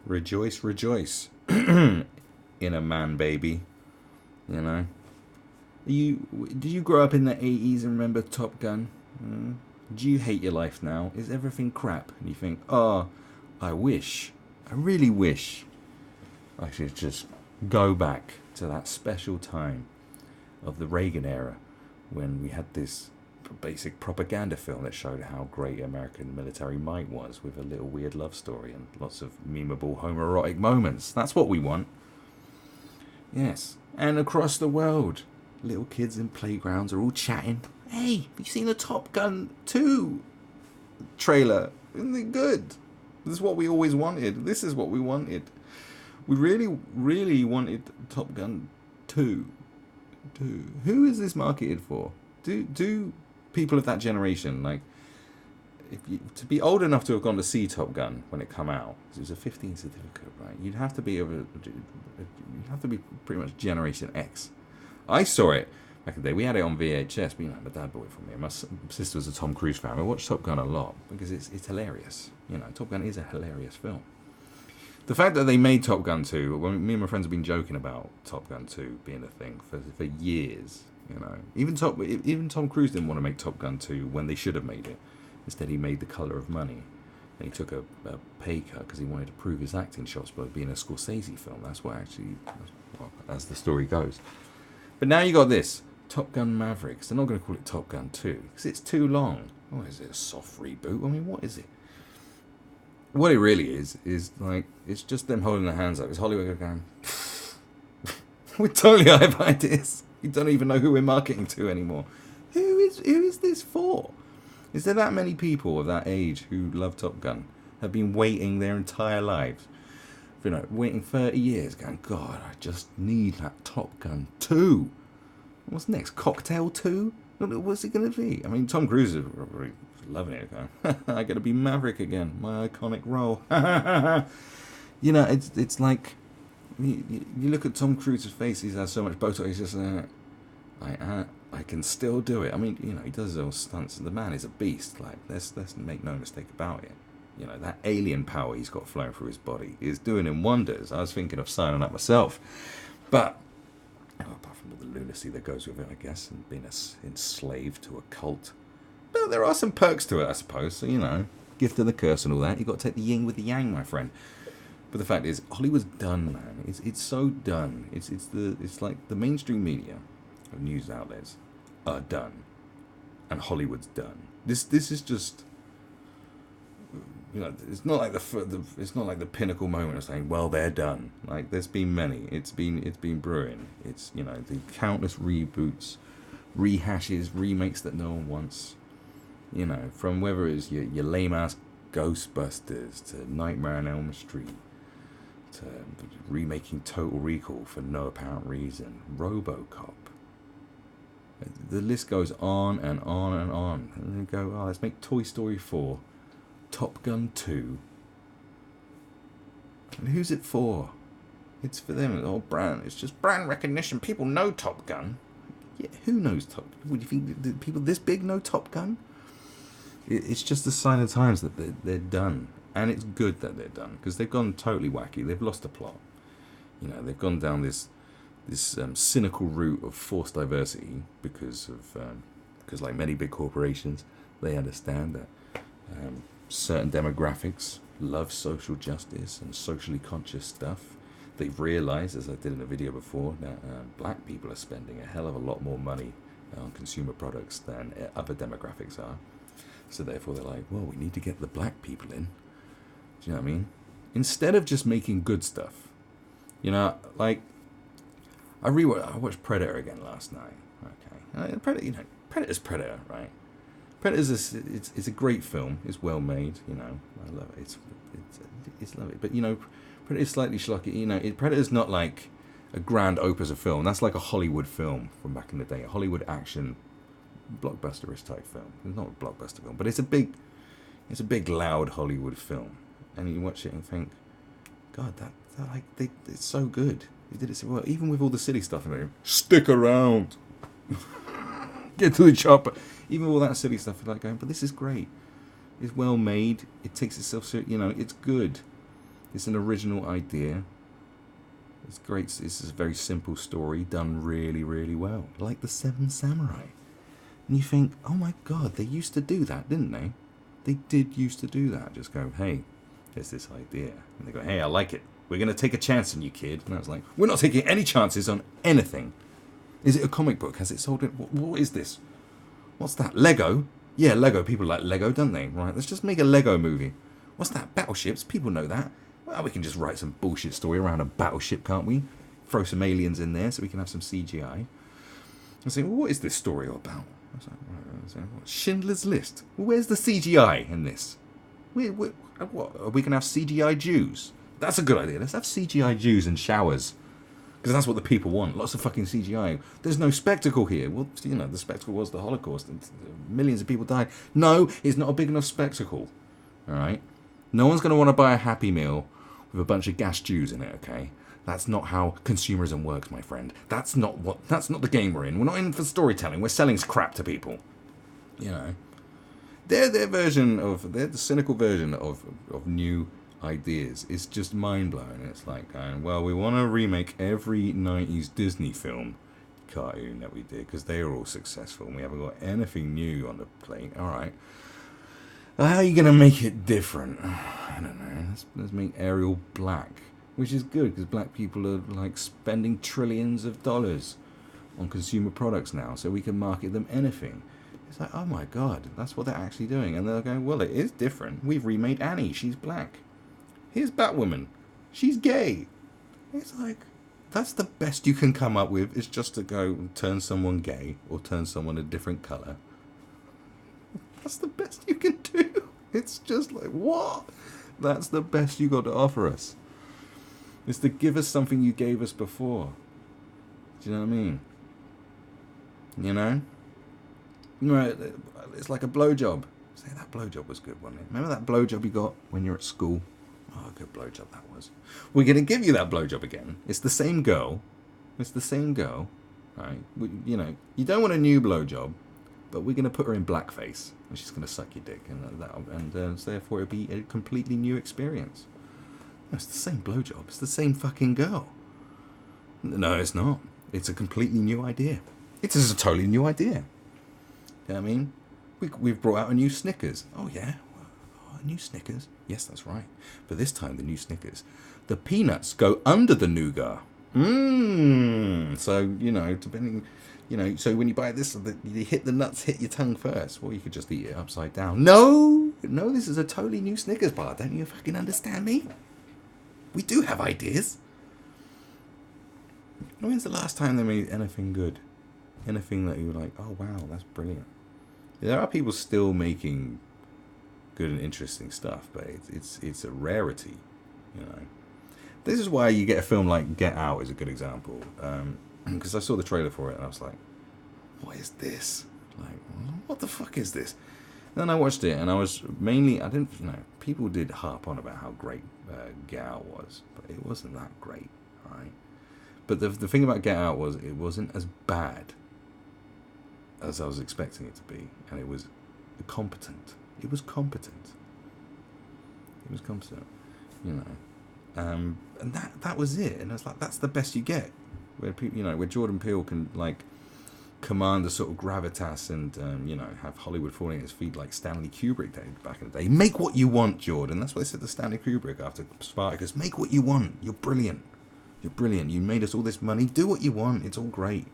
Rejoice, rejoice. Inner man, baby. You know. Did you grow up in the 80s and remember Top Gun? Do you hate your life now? Is everything crap? And you think, oh, I really wish I should just go back to that special time of the Reagan era when we had this basic propaganda film that showed how great American military might was, with a little weird love story and lots of memeable homoerotic moments. That's what we want. Yes. And across the world, little kids in playgrounds are all chatting. Hey, have you seen the Top Gun 2 trailer? Isn't it good? This is what we always wanted. This is what we wanted. We really, really wanted Top Gun 2. Who is this marketed for? Do people of that generation, like, to be old enough to have gone to see Top Gun when it come out, because it was a 15 certificate, right? You'd have to be pretty much Generation X. I saw it back in the day. We had it on VHS, but my dad bought it for me. And my sister was a Tom Cruise fan. I watched Top Gun a lot because it's hilarious. Top Gun is a hilarious film. The fact that they made Top Gun 2, me and my friends have been joking about Top Gun 2 being a thing for years. Even Tom Cruise didn't want to make Top Gun 2 when they should have made it. Instead, he made The Colour of Money. And he took a pay cut because he wanted to prove his acting chops by being a Scorsese film. That's what actually, as the story goes. But now you got this, Top Gun Mavericks. They're not going to call it Top Gun 2 because it's too long. Oh, is it a soft reboot? I mean, what is it? What it really is like, it's just them holding their hands up. It's Hollywood going, we're totally out of ideas. We don't even know who we're marketing to anymore. Who is this for? Is there that many people of that age who love Top Gun, have been waiting their entire lives, waiting 30 years, going, God, I just need that Top Gun 2. What's next? Cocktail 2? What's it going to be? I mean, Tom Cruise is really loving it. I got to be Maverick again, my iconic role. It's like, you look at Tom Cruise's face, he has so much Botox, he's just I can still do it. I mean, he does those stunts. The man is a beast. Like, let's make no mistake about it. That alien power he's got flowing through his body is doing him wonders. I was thinking of signing up myself. But, apart from all the lunacy that goes with it, I guess, and being enslaved to a cult. But there are some perks to it, I suppose. So, gift of the curse and all that. You've got to take the yin with the yang, my friend. But the fact is, Hollywood's done, man. It's so done. It's like the mainstream media of news outlets are done, and Hollywood's done. This is just, it's not like the pinnacle moment of saying, well, they're done. Like, there's been many. It's been brewing. It's the countless reboots, rehashes, remakes that no one wants. From whether it's your lame ass Ghostbusters to Nightmare on Elm Street to remaking Total Recall for no apparent reason, RoboCop. The list goes on and on and on. And they go, let's make Toy Story 4, Top Gun 2. And who's it for? It's for them. Brand. It's just brand recognition. People know Top Gun. Yeah, who knows Top Gun? Would you think that people this big know Top Gun? It's just a sign of times that they're done. And it's good that they're done, because they've gone totally wacky. They've lost the plot. They've gone down this cynical route of forced diversity because like many big corporations, they understand that certain demographics love social justice and socially conscious stuff. They've realized, as I did in a video before, that black people are spending a hell of a lot more money on consumer products than other demographics are. So therefore they're like, well, we need to get the black people in. Do you know what I mean? Instead of just making good stuff. Like, I watched Predator again last night. Okay, Predator's Predator, right? Predator's it's a great film. It's well made. I love it. It's lovely. But Predator's slightly schlocky. Predator's not like a grand opus of film. That's like a Hollywood film from back in the day. A Hollywood action blockbuster-ish type film. It's not a blockbuster film, but it's a big loud Hollywood film. And you watch it and think, God, it's so good. They did it so well, even with all the silly stuff in there. Stick around, get to the chopper. Even all that silly stuff, like going, but this is great. It's well made. It takes itself, it's good. It's an original idea. It's great. It's a very simple story done really, really well. Like the Seven Samurai. And you think, oh my God, they used to do that, didn't they? They did used to do that. Just go, hey, there's this idea. And they go, hey, I like it. We're going to take a chance on you, kid. And I was like, we're not taking any chances on anything. Is it a comic book? Has it sold it? What is this? What's that? Lego? Yeah, Lego. People like Lego, don't they? Right, let's just make a Lego movie. What's that? Battleships? People know that. Well, we can just write some bullshit story around a battleship, can't we? Throw some aliens in there so we can have some CGI. I say, well, what is this story all about? I was like, Schindler's List. Well, where's the CGI in this? What? Are we going to have CGI Jews? That's a good idea. Let's have CGI Jews in showers. Because that's what the people want. Lots of fucking CGI. There's no spectacle here. Well, you know, the spectacle was the Holocaust. And millions of people died. No, it's not a big enough spectacle. All right? No one's going to want to buy a Happy Meal with a bunch of gas Jews in it, okay? That's not how consumerism works, my friend. That's not the game we're in. We're not in for storytelling. We're selling crap to people. You know. They're the cynical version of new ideas. It's just mind-blowing. It's like, well, we want to remake every 90s Disney film cartoon that we did because they were all successful and we haven't got anything new on the plate. All right. How are you going to make it different? I don't know. Let's make Ariel black. Which is good, because black people are like spending trillions of dollars on consumer products now, so we can market them anything. It's like, oh my God, that's what they're actually doing. And they're going, well, it is different. We've remade Annie. She's black. Here's Batwoman. She's gay. It's like, that's the best you can come up with, is just to go and turn someone gay or turn someone a different colour. That's the best you can do. It's just like, what? That's the best you got to offer us. Is to give us something you gave us before. Do you know what I mean? You know? Right, it's like a blowjob. Say that blowjob was good, wasn't it? Remember that blowjob you got when you're at school? Oh, a good blowjob that was. We're going to give you that blowjob again. It's the same girl. It's the same girl. Right? You know, you don't want a new blowjob, but we're going to put her in blackface. And she's going to suck your dick. And so therefore it'll be a completely new experience. No, it's the same blowjob. It's the same fucking girl. No, it's not. It's a completely new idea. It is a totally new idea. You know what I mean? We've brought out a new Snickers. Oh, yeah. Oh, a new Snickers. Yes, that's right. But this time, the new Snickers. The peanuts go under the nougat. So, you know, depending... You know, so when you buy this, you hit the nuts, hit your tongue first. Well, you could just eat it upside down. No, this is a totally new Snickers bar. Don't you fucking understand me? We do have ideas. When's the last time they made anything good? Anything that you were like, oh wow, that's brilliant. There are people still making good and interesting stuff, but it's a rarity, you know. This is why you get a film like Get Out is a good example. Because I saw the trailer for it and I was like, what is this? Like, what the fuck is this? And then I watched it and people did harp on about how great Get Out was, but it wasn't that great, right? But the thing about Get Out was it wasn't as bad as I was expecting it to be, and it was competent. It was competent. You know. And that was it. And I was like, that's the best you get. Where people, you know, where Jordan Peele can like command a sort of gravitas and you know, have Hollywood falling at his feet like Stanley Kubrick did back in the day. Make what you want, Jordan. That's what they said to Stanley Kubrick after Spartacus. Make what you want. You're brilliant. You're brilliant. You made us all this money. Do what you want. It's all great.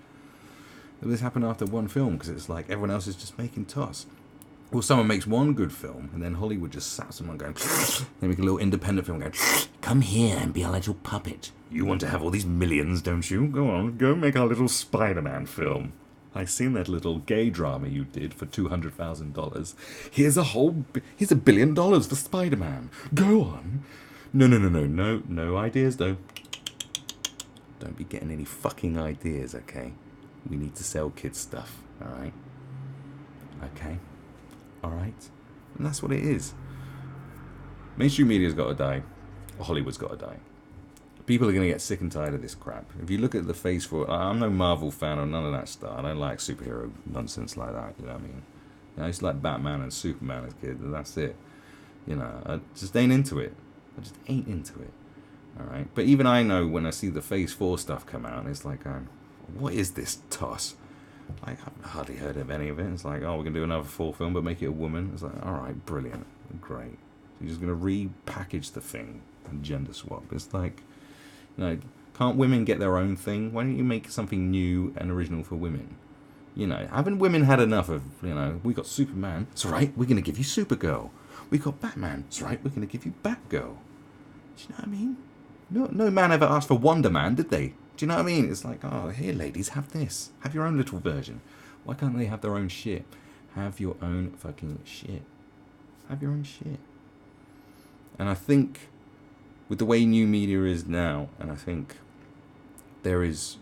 This happened after one film because it's like everyone else is just making toss. Well, someone makes one good film, and then Hollywood just sat someone going, they make a little independent film going, come here and be our little puppet. You want to have all these millions, don't you? Go on, go make our little Spider-Man film. I seen that little gay drama you did for $200,000. Here's $1 billion for Spider-Man. Go on. No ideas though. Don't be getting any fucking ideas, okay? We need to sell kids stuff, alright? Okay? Alright? And that's what it is. Mainstream media's got to die. Or Hollywood's got to die. People are going to get sick and tired of this crap. If you look at the face for... I'm no Marvel fan or none of that stuff. I don't like superhero nonsense like that, you know what I mean? You know, I used to like Batman and Superman as a kid, and that's it. You know, I just ain't into it. I just ain't into it. All right, but even I know when I see the Phase 4 stuff come out, and it's like, what is this toss? Like, I've hardly heard of any of it. It's like, oh, we're gonna do another 4 film, but make it a woman. It's like, all right, brilliant, great. So you're just gonna repackage the thing and gender swap. It's like, you know, can't women get their own thing? Why don't you make something new and original for women? You know, haven't women had enough of, you know, we got Superman, it's alright, we're gonna give you Supergirl. We got Batman, it's alright, we're gonna give you Batgirl. Do you know what I mean? No man ever asked for Wonder Man, did they? Do you know what I mean? It's like, oh, here, ladies, have this. Have your own little version. Why can't they have their own shit? Have your own fucking shit. Have your own shit. And I think, with the way new media is now, and I think there is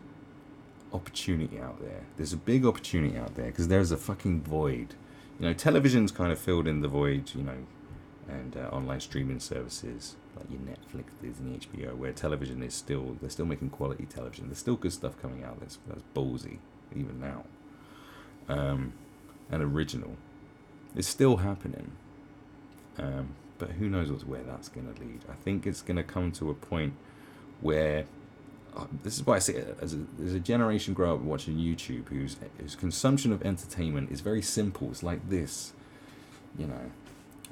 opportunity out there. There's a big opportunity out there, because there's a fucking void. You know, television's kind of filled in the void, you know, and online streaming services like your Netflix, Disney, HBO, where television is still, they're still making quality television. There's still good stuff coming out that's ballsy, even now. And original. It's still happening. But who knows where that's going to lead. I think it's going to come to a point where, this is why I say it, as a generation grow up watching YouTube whose consumption of entertainment is very simple. It's like this, you know.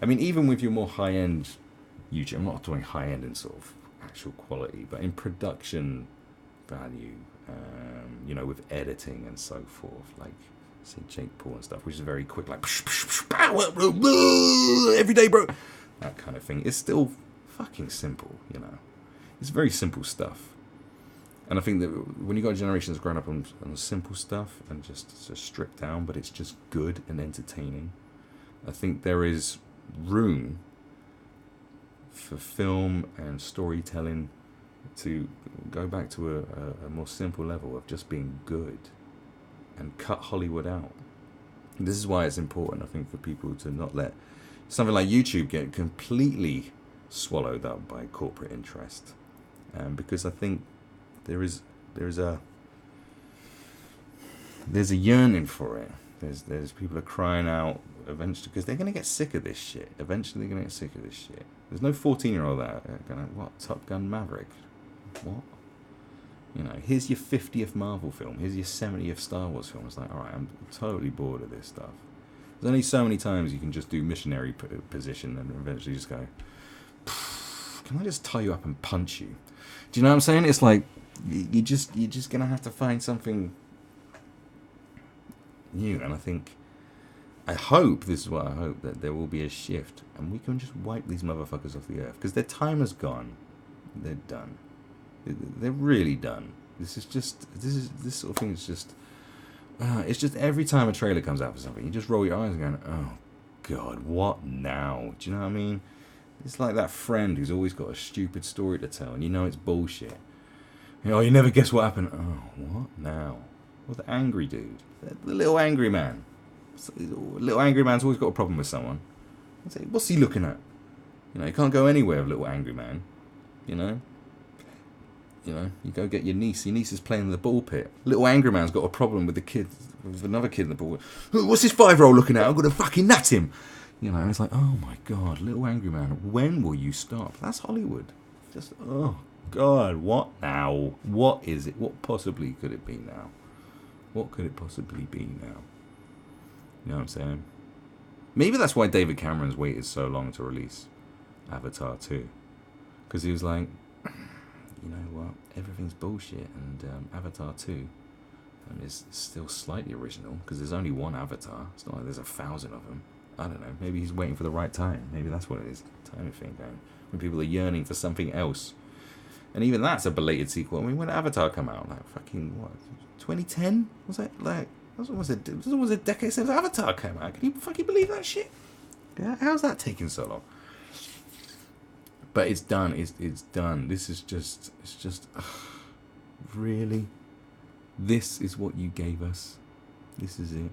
I mean, even with your more high-end YouTube, I'm not doing high-end in sort of actual quality, but in production value, you know, with editing and so forth, like, say, Jake Paul and stuff, which is very quick, like, every day, bro, that kind of thing. It's still fucking simple, you know. It's very simple stuff. And I think that when you got a generation that's grown up on simple stuff and just stripped down, but it's just good and entertaining, I think there is room for film and storytelling to go back to a more simple level of just being good and cut Hollywood out. This is why it's important, I think, for people to not let something like YouTube get completely swallowed up by corporate interest, because I think there's a yearning for it. There's people are crying out eventually, because they're gonna get sick of this shit. Eventually, they're gonna get sick of this shit. There's no 14-year-old out there going, what, Top Gun Maverick? What? You know, here's your 50th Marvel film. Here's your 70th Star Wars film. It's like, all right, I'm totally bored of this stuff. There's only so many times you can just do missionary position and eventually just go, can I just tie you up and punch you? Do you know what I'm saying? It's like, you're just gonna have to find something new. And I hope, this is what I hope, that there will be a shift and we can just wipe these motherfuckers off the earth, because their time has gone. They're done. They're really done. This sort of thing is just, it's just every time a trailer comes out for something, you just roll your eyes and going, oh God, what now? Do you know what I mean? It's like that friend who's always got a stupid story to tell and you know it's bullshit. You know, you never guess what happened. Oh, what now? Well, the angry dude, the little angry man. Little angry man's always got a problem with someone. I say, what's he looking at? You know, you can't go anywhere with little angry man. You know, you go get your niece. Your niece is playing in the ball pit. Little angry man's got a problem with the kid, with another kid in the ball. What's this 5-year-old looking at? I'm gonna fucking nut him. You know, it's like, oh my God, little angry man. When will you stop? That's Hollywood. Just, oh God, what now? What is it? What possibly could it be now? What could it possibly be now? You know what I'm saying? Maybe that's why David Cameron's waited so long to release Avatar 2. Because he was like, you know what, everything's bullshit, and Avatar 2 is still slightly original, because there's only one Avatar. It's not like there's 1,000 of them. I don't know, maybe he's waiting for the right time. Maybe that's what it is, timing thing going, when people are yearning for something else. And even that's a belated sequel. I mean, when did Avatar come out? Like, fucking, what, 2010? Was that, like, it was a decade since Avatar came out. Can you fucking believe that shit? Yeah, how's that taking so long? But it's done. It's done. This is just. It's just. Really? This is what you gave us. This is it.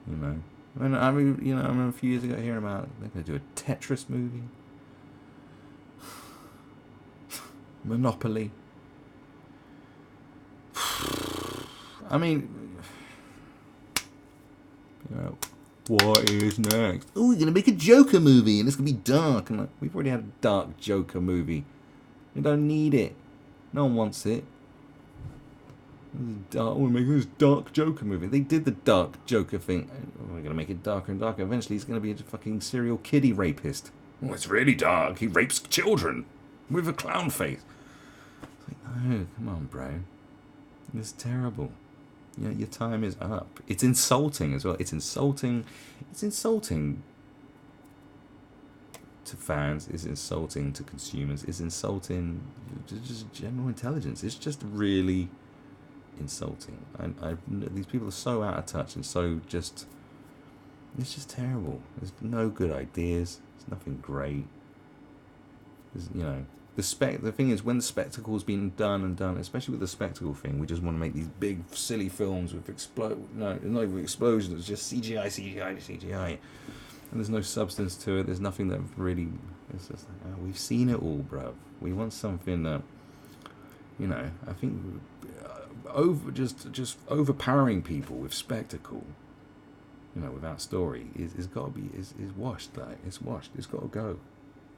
You know. I remember a few years ago hearing about they're going to do a Tetris movie. Monopoly. I mean, you know, What is next? Oh, we're going to make a Joker movie and it's going to be dark. I'm like, we've already had a dark Joker movie. We don't need it. No one wants it. We're making this dark Joker movie. They did the dark Joker thing. We're going to make it darker and darker. Eventually he's going to be a fucking serial kiddie rapist. Oh, it's really dark. He rapes children with a clown face. It's like, no, come on, bro. It's terrible. You know, your time is up. It's insulting as well. It's insulting. It's insulting to fans. It's insulting to consumers. It's insulting to just general intelligence. It's just really insulting. These people are so out of touch and so just... It's just terrible. There's no good ideas. There's nothing great. There's, you know... The thing is, when the spectacle's been done and done, especially with the spectacle thing, we just want to make these big, silly films with not even explosions, it's just CGI, CGI, CGI. And there's no substance to it, there's nothing that really, it's just like, oh, we've seen it all, bruv. We want something that, you know, I think, just overpowering people with spectacle, you know, without story, is got to be, is washed, like, it's washed, it's got to go.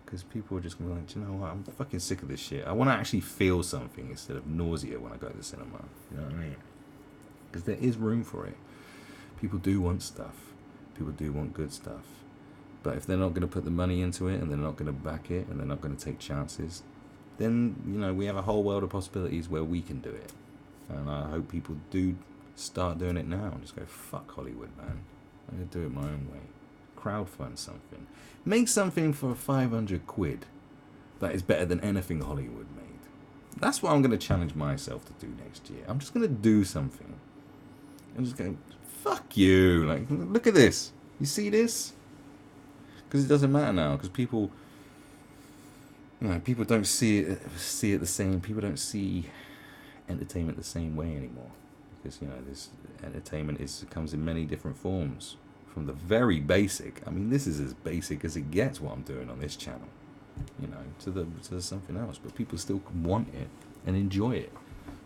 Because people are just going to be like, you know what, I'm fucking sick of this shit. I want to actually feel something instead of nausea when I go to the cinema. You know what I mean? Because there is room for it. People do want stuff. People do want good stuff. But if they're not going to put the money into it and they're not going to back it and they're not going to take chances, then, you know, we have a whole world of possibilities where we can do it. And I hope people do start doing it now and just go, fuck Hollywood, man. I'm going to do it my own way. Crowdfund something. Make something for 500 quid that is better than anything Hollywood made. That's what I'm going to challenge myself to do next year. I'm just going to do something. I'm just going, fuck you. Like, look at this. You see this? Because it doesn't matter now. Because people, you know, people don't see it the same. People don't see entertainment the same way anymore. Because, you know, this entertainment comes in many different forms. From the very basic, I mean, this is as basic as it gets what I'm doing on this channel, you know, to something else, but people still want it and enjoy it.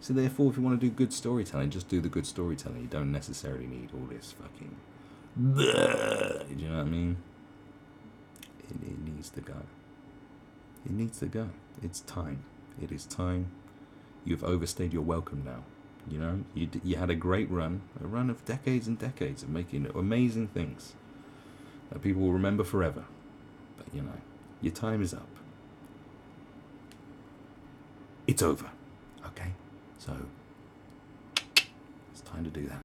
So therefore, if you want to do good storytelling, just do the good storytelling. You don't necessarily need all this fucking, do you know what I mean? It needs to go. It needs to go. It's time. It is time. You've overstayed your welcome now. You know, you had a great run, a run of decades and decades of making amazing things that people will remember forever. But, you know, your time is up. It's over. Okay? So, it's time to do that.